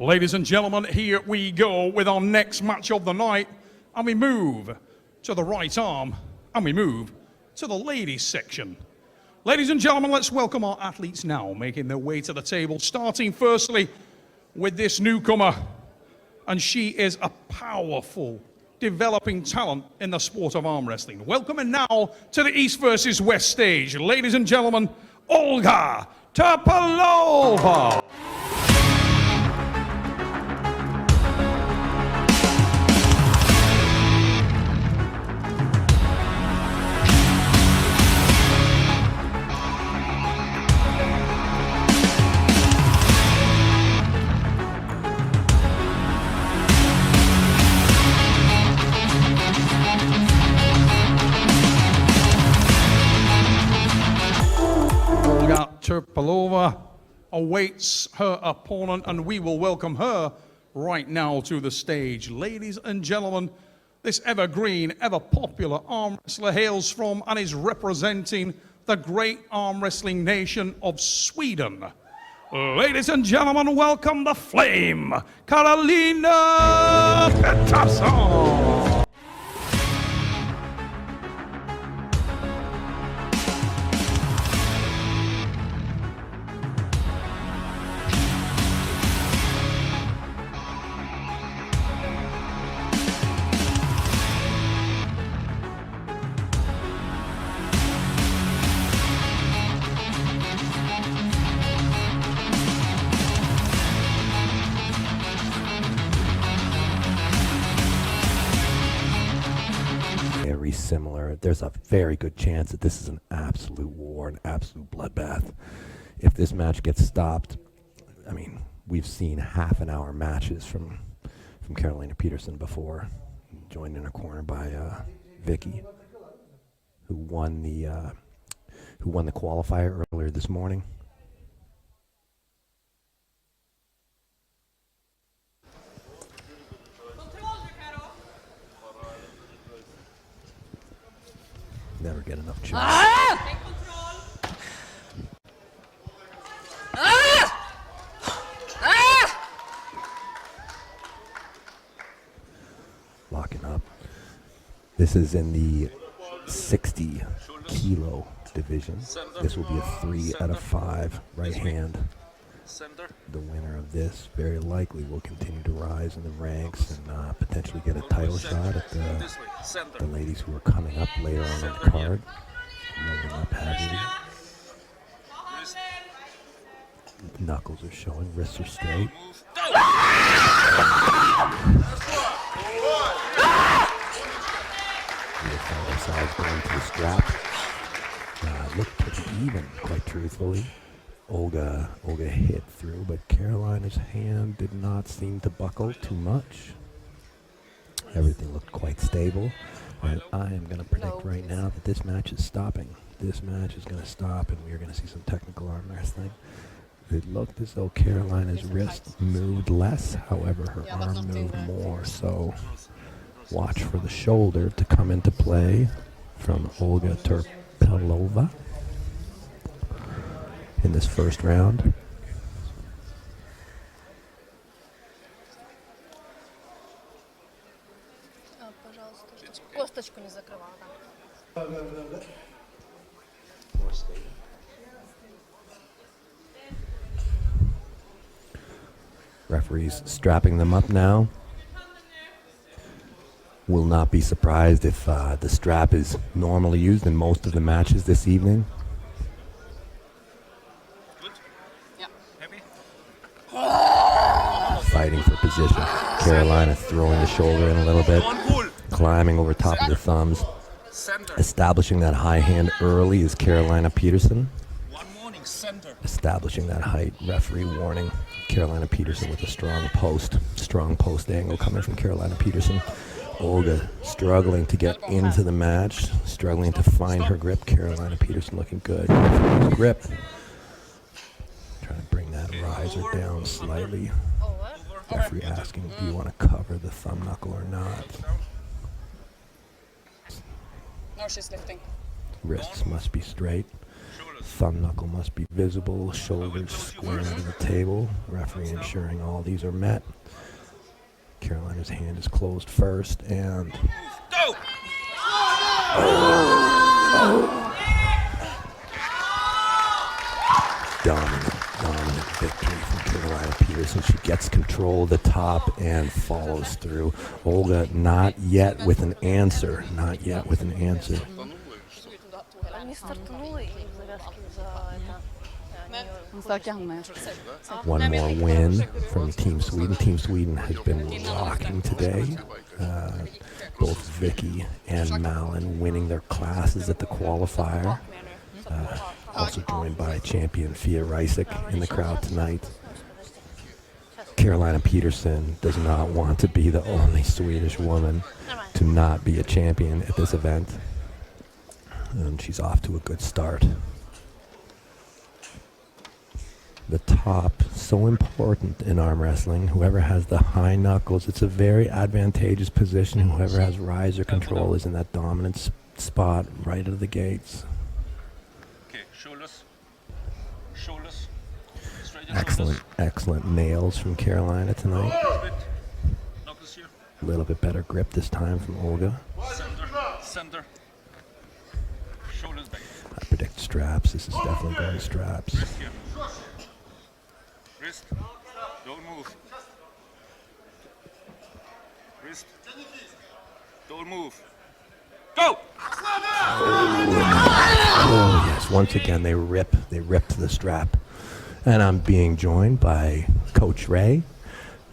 Ladies and gentlemen, here we go with our next match of the night. And we move to the right arm, and we move to the ladies section. Ladies and gentlemen, let's welcome our athletes now, making their way to the table, starting firstly with this newcomer. And she is a powerful, developing talent in the sport of arm wrestling. Welcoming now to the East versus West stage, ladies and gentlemen, Olga Terpelova. Terpelova awaits her opponent, and we will welcome her right now to the stage. Ladies and gentlemen, this evergreen, ever popular arm wrestler hails from and is representing the great arm wrestling nation of Sweden. Ladies and gentlemen, welcome the Flame, Carolina Pettersson. Similar. There's a very good chance that this is an absolute war, an absolute bloodbath. If this match gets stopped, I mean, we've seen half-an-hour matches from Carolina Pettersson before, joined in a corner by Vicky, who won the qualifier earlier this morning. Never get enough chance. Locking up. This is in the 60 kilo division. This will be a 3 out of 5 right hand. The winner of this very likely will continue to rise in the ranks and potentially get a title shot at the ladies who are coming up later on in the card. Moving up heavily. Knuckles are showing, wrists are straight. The other side's going to the strap. Looked pretty even, quite truthfully. Olga hit through, but Carolina's hand did not seem to buckle too much. Everything looked quite stable, and I am going to predict right now that this match is stopping. This match is going to stop, and we are going to see some technical arm wrestling. It looked as though Carolina's wrist moved less, however her arm moved more, so watch for the shoulder to come into play from Olga Terpelova in this first round. Referees strapping them up now. Will not be surprised if the strap is normally used in most of the matches this evening. Fighting for position. Carolina throwing the shoulder in a little bit, climbing over top of the thumbs. Establishing that high hand early is Carolina Pettersson. Establishing that height. Referee warning Carolina Pettersson with a strong post angle coming from Carolina Pettersson. Olga struggling to get into the match, struggling to find her grip. Carolina Pettersson looking good. Grip. Trying to bring that riser down slightly. Referee asking, do you want to cover the thumb knuckle or not? Now she's lifting. Wrists must be straight. Thumb knuckle must be visible, shoulders square to the table. Referee ensuring all these are met. Carolina's hand is closed first, and Go! Dominant victory from Carolina Pettersson. She gets control of the top and follows through. Olga not yet with an answer. Not yet with an answer. Не стартанули и завязки за это. Он затягнув. One more win from Team Sweden. Team Sweden has been rocking today. Both Vicky and Malin winning their classes at the qualifier. Also joined by champion Fia Reisik in the crowd tonight. Carolina Pettersson does not want to be the only Swedish woman to not be a champion at this event. And she's off to a good start. The top, so important in arm wrestling. Whoever has the high knuckles, it's a very advantageous position. Whoever has riser control is in that dominant spot right out of the gates. Okay, shoulders. Shoulders. Straighten Excellent nails from Carolina tonight. shoulders. Knuckles here. A little bit better grip this time from Olga. Center. Shoulders back. I predict straps. This is definitely going straps. Wrist here. Wrist. Don't move. Wrist. Don't move. Go! Oh yes, once again they ripped the strap. And I'm being joined by Coach Ray.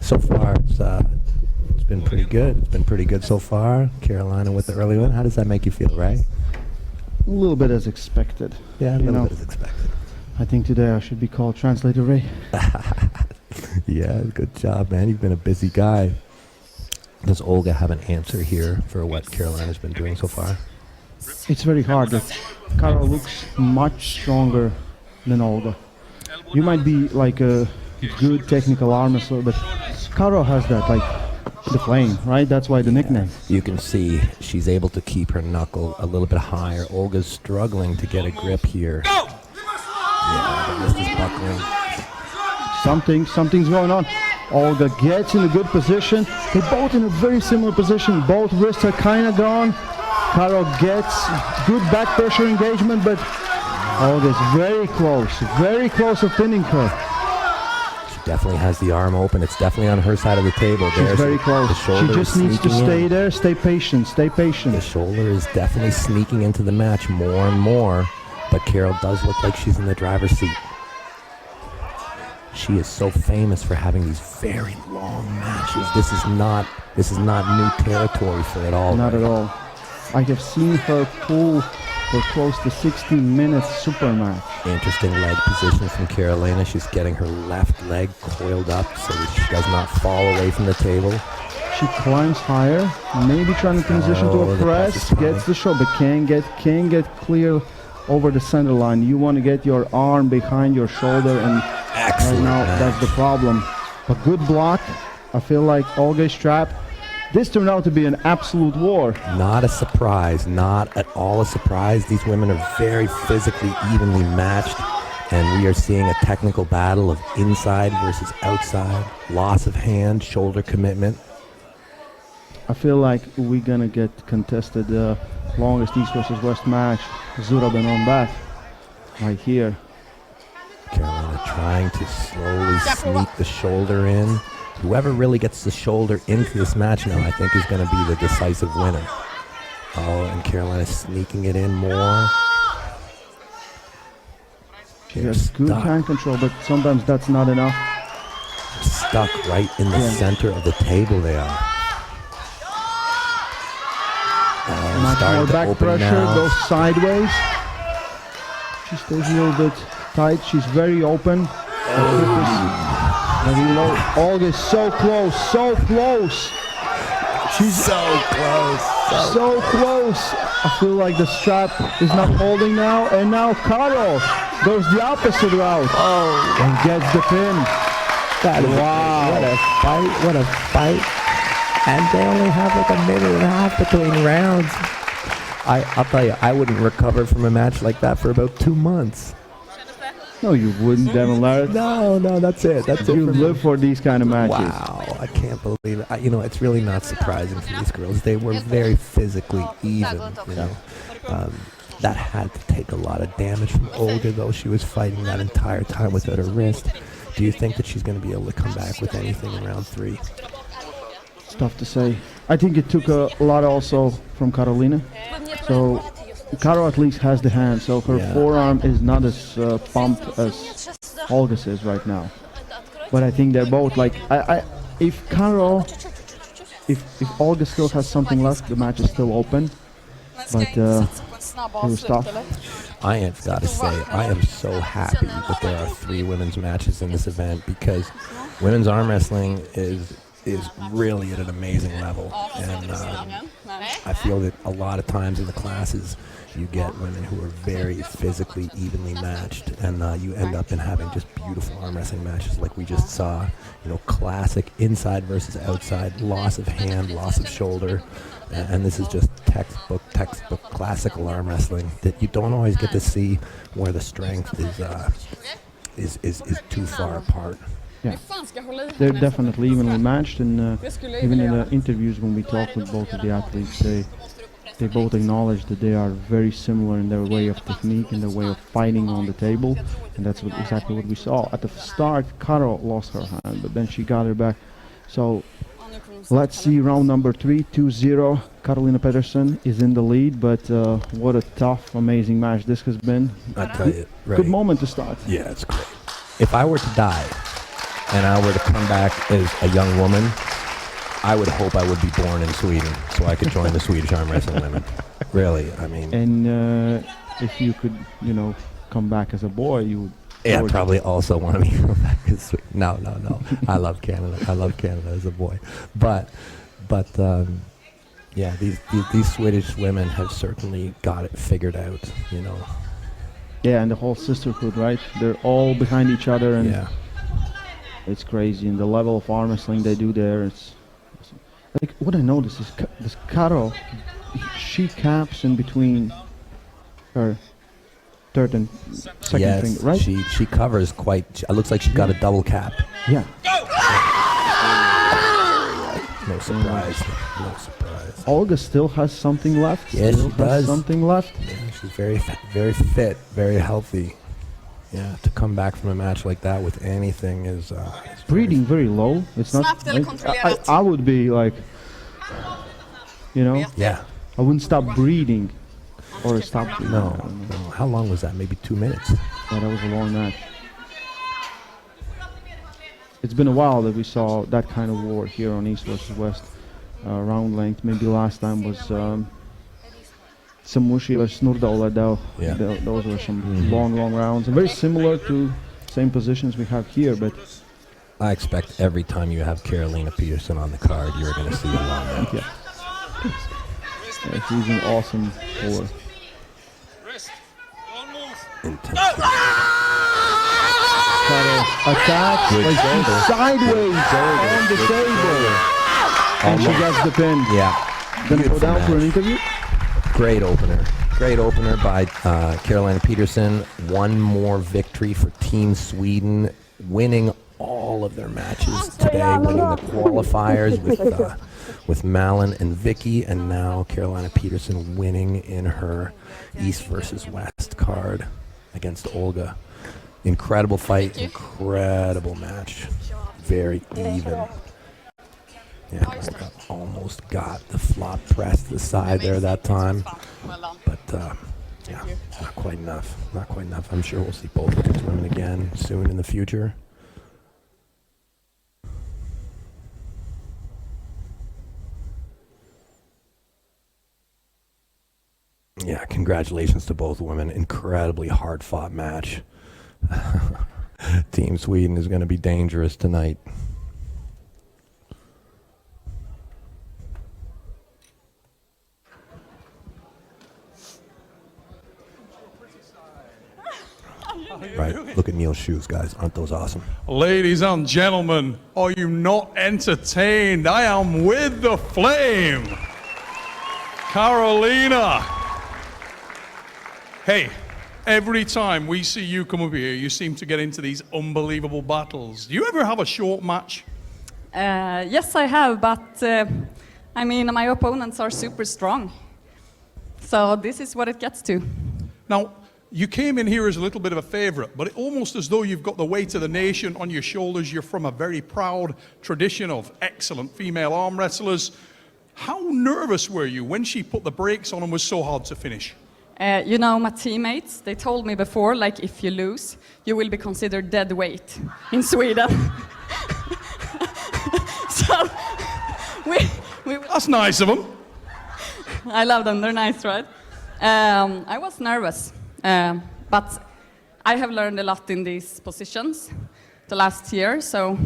So far it's been pretty good. It's been pretty good so far. Carolina with the early one. How does that make you feel, Ray? A little bit as expected. Yeah, a You little know, bit as expected. I think today I should be called Translator Ray. Yeah, good job, man. You've been a busy guy. Does Olga have an answer here for what Carolina's been doing so far? It's very hard. Karo looks much stronger than Olga. You might be like a good technical arm wrestler, but Karo has that, like, the flame, right? That's why the nickname. You can see she's able to keep her knuckle a little bit higher. Olga's struggling to get a grip here. Go! Yeah, the wrist is buckling. Something's going on. Olga gets in a good position. They're both in a very similar position. Both wrists are kind of gone. Karo gets good back pressure engagement, but Olga's very close of pinning her. She definitely has the arm open. It's definitely on her side of the table. She's very close. The She shoulder just is needs to sneaking stay in. there, stay patient. The shoulder is definitely sneaking into the match more and more, but Carol does look like she's in the driver's seat. She is so famous for having these very long matches. This is not new territory for it all. Not right? at all. I have seen her pull for close to 16 minutes super match. Interesting leg position from Carolina. She's getting her left leg coiled up so that she does not fall away from the table. She climbs higher, maybe trying to transition to Oh, a the press, press is gets the shot, but can't get clear over the center line. You want to get your arm behind your shoulder, and Excellent right now match. that's the problem. A good block. I feel like Olga's trap. This turned out to be an absolute war. Not a surprise, not at all a surprise. These women are very physically evenly matched, and we are seeing a technical battle of inside versus outside, loss of hand, shoulder commitment. I feel like we're gonna get contested the longest East versus West match. Zuraben on that, right here. Carolina trying to slowly sneak the shoulder in. Whoever really gets the shoulder into this match now, I think, is going to be the decisive winner. Oh, and Carolina sneaking it in more. She has good hand control, but sometimes that's not enough. Stuck right in the center of the table they are. Much starting more to back open pressure, now. goes sideways. She stays a little bit tight. She's very open. Very low. Olga is so close, so close. She's So close. so close. I feel like the strap is not holding now, and now Karo goes the opposite route and gets the pin. Wow. What a fight. And they only have like a minute and a half between rounds. I'll tell you, I wouldn't recover from a match like that for about 2 months. No, you wouldn't, Devin Larratt. No, that's it. That's it. You for me. live for these kind of matches. Wow, I can't believe it. It's really not surprising for these girls. They were very physically even, you know. That had to take a lot of damage from Olga, though. She was fighting that entire time without her wrist. Do you think that she's going to be able to come back with anything in round 3? It's tough to say. I think it took a lot also from Karolina. So Karo at least has the hand, so her forearm is not as pumped as Olga's is right now. But I think they're both like, if Olga still has something left, the match is still open. But it was tough. I have got to say, I am so happy that there are 3 women's matches in this event, because women's arm wrestling is really at an amazing level. And I feel that a lot of times in the classes, you get women who are very physically evenly matched, and you end up in having just beautiful arm wrestling matches like we just saw. You know, classic inside versus outside, loss of hand, loss of shoulder. And this is just textbook classical arm wrestling that you don't always get to see, where the strength is too far apart. Yeah, they're definitely evenly matched, and even in the interviews when we talk with both of the athletes, they both acknowledge that they are very similar in their way of technique and their way of fighting on the table, and that's exactly what we saw. At the start, Karo lost her hand, but then she got her back. So let's see round number 3, 2-0. Karolina Pettersson is in the lead, but what a tough, amazing match this has been. I tell you, right. Good moment to start. Yeah, it's great. If I were to die and I were to come back as a young woman, I would hope I would be born in Sweden so I could join the Swedish arm wrestling women. Really, I mean. And if you could, come back as a boy, you would. Yeah, probably also want to be back in Sweden. No. I love Canada. I love Canada as a boy. But yeah, these Swedish women have certainly got it figured out, Yeah, and the whole sisterhood, right? They're all behind each other, and yeah. It's crazy. And the level of arm wrestling they do there, it's like, what I noticed is this Karo, she caps in between her third and second finger, right? She covers quite. It looks like she got a double cap. Yeah. No surprise. No surprise. Olga still has something left. Yes, still she does. Something left. Yeah, she's very fit, very healthy. Yeah, to come back from a match like that with anything is breathing very low. It's not. I would be like, Yeah. I wouldn't stop breathing, or stop. No. How long was that? Maybe 2 minutes. Yeah, that was a long match. It's been a while that we saw that kind of war here on East versus West round length. Maybe last time was Samushi versus Nurdaola. Yeah. Those were some long rounds, and very similar to same positions we have here. But I expect every time you have Karolina Pettersson on the card, you're going to see a long match. Yeah. She's an awesome puller. Intensity. Attack like sideways on the table, and she gets the pin. Yeah. Gonna go down for an interview. Great opener by Karolina Pettersson. One more victory for Team Sweden, winning all of their matches today, winning the qualifiers with Malin and Vicky, and now Karolina Pettersson winning in her East versus West card against Olga. Incredible fight, incredible match, very even. Yeah, Olga almost got the flop press to the side there that time, but yeah, not quite enough. I'm sure we'll see both of these women again soon in the future. Yeah, congratulations to both women. Incredibly hard-fought match. Team Sweden is going to be dangerous tonight. Right, look at Neil's shoes, guys. Aren't those awesome? Ladies and gentlemen, are you not entertained? I am with the flame. Karolina. Hey, every time we see you come up here, you seem to get into these unbelievable battles. Do you ever have a short match? Yes, I have, but I mean, my opponents are super strong. So this is what it gets to. Now, you came in here as a little bit of a favorite, but almost as though you've got the weight of the nation on your shoulders. You're from a very proud tradition of excellent female arm wrestlers. How nervous were you when she put the brakes on and was so hard to finish? You know, my teammates, they told me before, like, if you lose, you will be considered dead weight in Sweden. So, That's nice of them. I love them, they're nice, right? I was nervous, but I have learned a lot in these positions the last year, so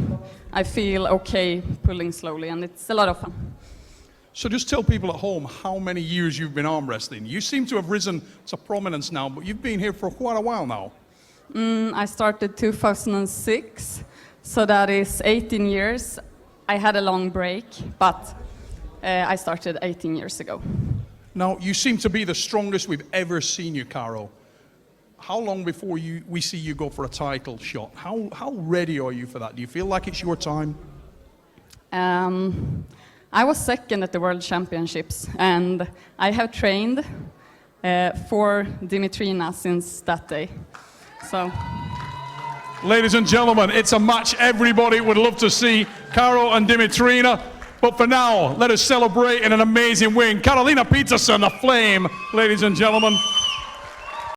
I feel okay pulling slowly, and it's a lot of fun. So just tell people at home how many years you've been arm wrestling. You seem to have risen to prominence now, but you've been here for quite a while now. I started 2006, so that is 18 years. I had a long break, but I started 18 years ago. Now, you seem to be the strongest we've ever seen you, Caro. How long before we see you go for a title shot? How ready are you for that? Do you feel like it's your time? I was second at the World Championships, and I have trained for Dimitrina since that day. So, ladies and gentlemen, it's a match everybody would love to see, Caro and Dimitrina. But for now, let us celebrate in an amazing win. Carolina Pettersson, a flame, ladies and gentlemen.